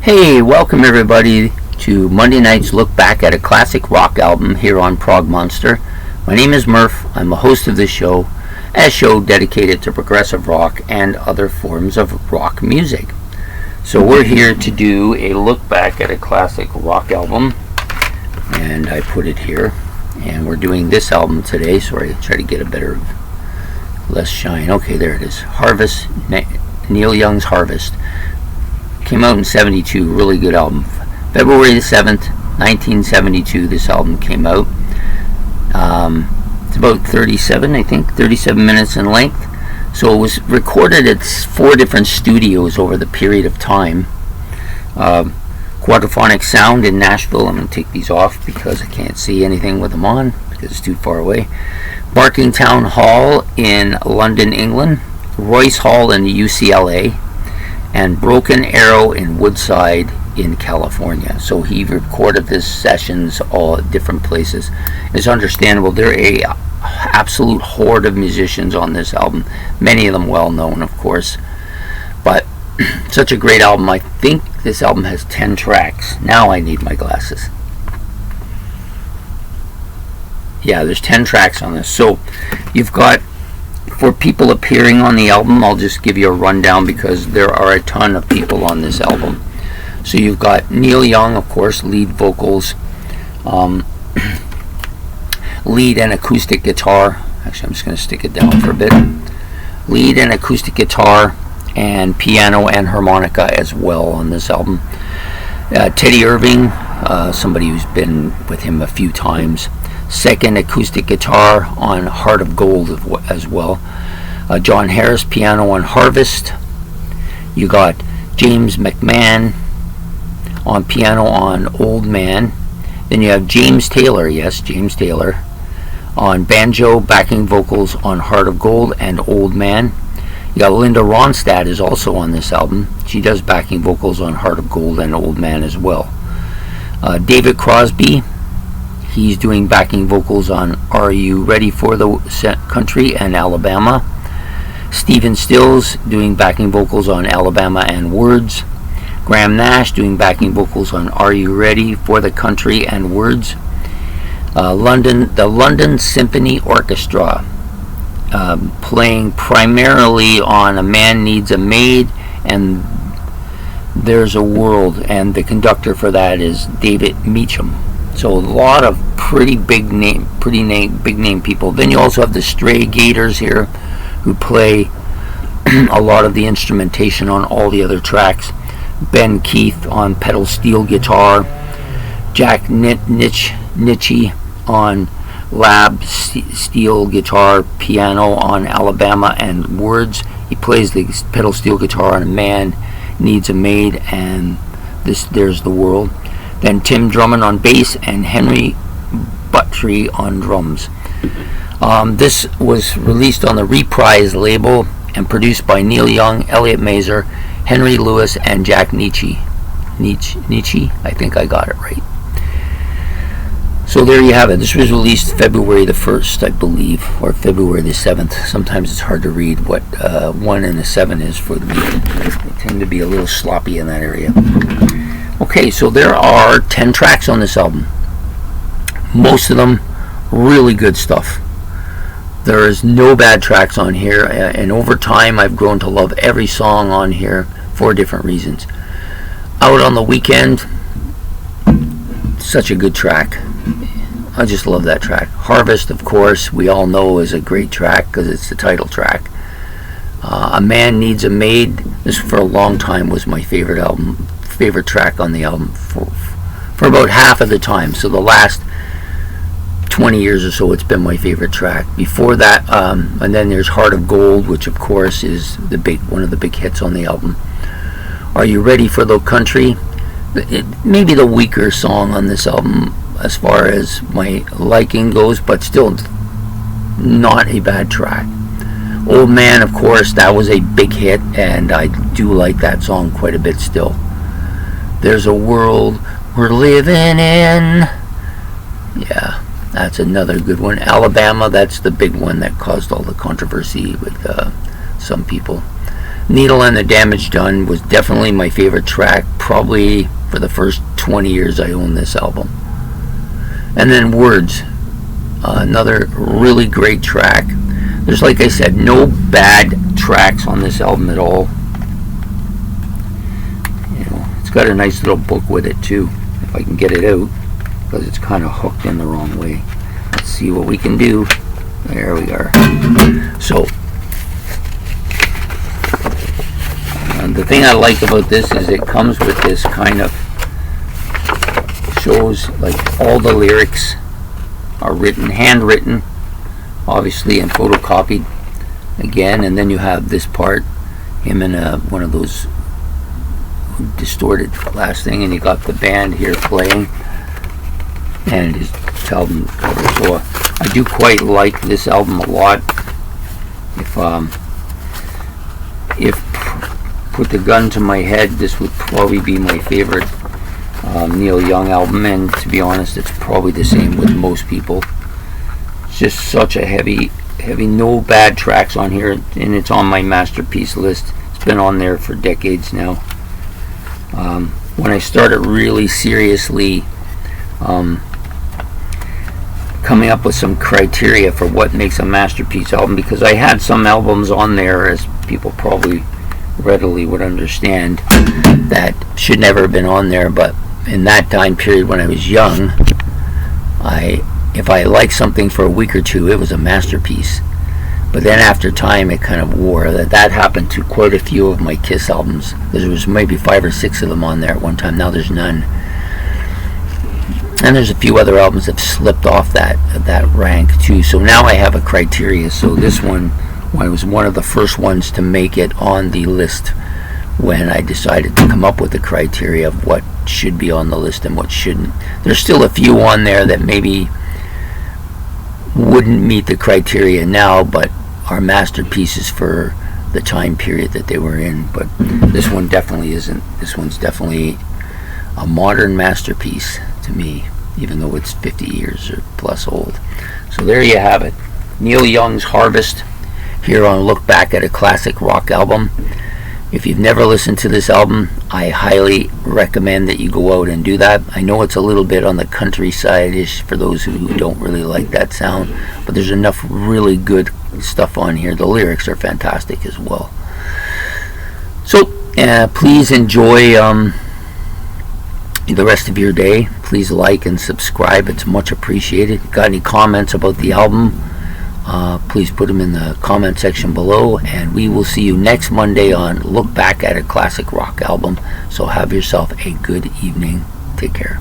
Hey, welcome everybody to Monday night's look back at a classic rock album here on Prog Monster. My name is Murph. I'm the host of this show, a show dedicated to progressive rock and other forms of rock music. So we're here to do a look back at a classic rock album, and I put it here. And we're doing this album today. Sorry, try to get a better, less shine. Okay, there it is. Harvest, Neil Young's Harvest. Came out in 72, really good album. February the 7th, 1972, this album came out. It's about 37 minutes in length. So it was recorded at 4 different studios over the period of time. Quadraphonic Sound in Nashville. I'm going to take these off because I can't see anything with them on because it's too far away. Barking Town Hall in London, England. Royce Hall in the UCLA. And Broken Arrow in Woodside in California. So he recorded his sessions all at different places. It's understandable. There are a absolute horde of musicians on this album, many of them well known, of course, but such a great album. I think this album has 10 tracks. Now I need my glasses. Yeah, there's 10 tracks on this. So you've got, for people appearing on the album, I'll just give you a rundown because there are a ton of people on this album. So you've got Neil Young, of course, lead vocals, lead and acoustic guitar. Actually, I'm just going to stick it down for a bit. Lead and acoustic guitar and piano and harmonica as well on this album. Teddy Irving, somebody who's been with him a few times. Second acoustic guitar on Heart of Gold as well. John Harris, piano on Harvest. You got James McMahon on piano on Old Man. Then you have James Taylor, yes, James Taylor, on banjo, backing vocals on Heart of Gold and Old Man. You got Linda Ronstadt is also on this album. She does backing vocals on Heart of Gold and Old Man as well. David Crosby, he's doing backing vocals on Are You Ready for the Country and Alabama. Stephen Stills doing backing vocals on Alabama and Words. Graham Nash doing backing vocals on Are You Ready for the Country and Words. The London Symphony Orchestra playing primarily on A Man Needs a Maid and There's a World, and the conductor for that is David Meacham. So a lot of pretty big name people. Then you also have the Stray Gators here, who play a lot of the instrumentation on all the other tracks. Ben Keith on pedal steel guitar. Jack Nitzsche on lab steel guitar, piano on Alabama and Words. He plays the pedal steel guitar on A Man Needs a Maid and There's the World. Then Tim Drummond on bass and Henry Buttrey on drums. This was released on the Reprise label and produced by Neil Young, Elliot Mazer, Henry Lewis, and Jack Nitzsche. Nitzsche? I think I got it right. So there you have it. This was released February the 1st, I believe, or February the 7th. Sometimes it's hard to read what 1 and the 7 is for me. They tend to be a little sloppy in that area. Okay, so there are 10 tracks on this album. Most of them really good stuff. There is no bad tracks on here, and over time I've grown to love every song on here for different reasons. Out on the Weekend, such a good track. I just love that track. Harvest, of course, we all know is a great track because it's the title track. A Man Needs a Maid, this for a long time was my favorite track on the album for about half of the time. So the last 20 years or so, it's been my favorite track. Before that, and then there's Heart of Gold, which of course is one of the big hits on the album. Are You Ready for the Country? Maybe the weaker song on this album as far as my liking goes, but still not a bad track. Old Man, of course, that was a big hit, and I do like that song quite a bit still. There's a World We're Living In. Yeah, that's another good one. Alabama, that's the big one that caused all the controversy with some people. Needle and the Damage Done was definitely my favorite track, probably for the first 20 years I owned this album. And then Words, another really great track. There's, like I said, no bad tracks on this album at all. It's got a nice little book with it too, if I can get it out, because it's kind of hooked in the wrong way. Let's see what we can do. There we are. So the thing I like about this is it comes with this kind of, shows like all the lyrics are written, handwritten, obviously, and photocopied again. And then you have this part, him in one of those distorted glass thing, and you got the band here playing, and his album cover. So I do quite like this album a lot. If put the gun to my head, this would probably be my favorite Neil Young album, and to be honest, it's probably the same with most people. It's just such a heavy, no bad tracks on here, and it's on my masterpiece list. It's been on there for decades now. When I started really seriously coming up with some criteria for what makes a masterpiece album, because I had some albums on there, as people probably readily would understand, that should never have been on there, but in that time period when I was young, if I liked something for a week or two, it was a masterpiece. But then after time, it kind of wore. That happened to quite a few of my Kiss albums. There was maybe 5 or 6 of them on there at one time. Now there's none. And there's a few other albums that slipped off that rank too. So now I have a criteria. So this one was one of the first ones to make it on the list when I decided to come up with the criteria of what should be on the list and what shouldn't. There's still a few on there that maybe wouldn't meet the criteria now, but are masterpieces for the time period that they were in. But this one definitely isn't. This one's definitely a modern masterpiece to me, even though it's 50 years or plus old. So there you have it, Neil Young's Harvest, here on Look Back at a Classic Rock Album. If you've never listened to this album, I highly recommend that you go out and do that. I know it's a little bit on the countryside-ish for those who don't really like that sound, but there's enough really good stuff on here. The lyrics are fantastic as well. So please enjoy the rest of your day. Please like and subscribe. It's much appreciated. Got any comments about the album? Please put them in the comment section below, and we will see you next Monday on Look Back at a Classic Rock Album. So have yourself a good evening. Take care.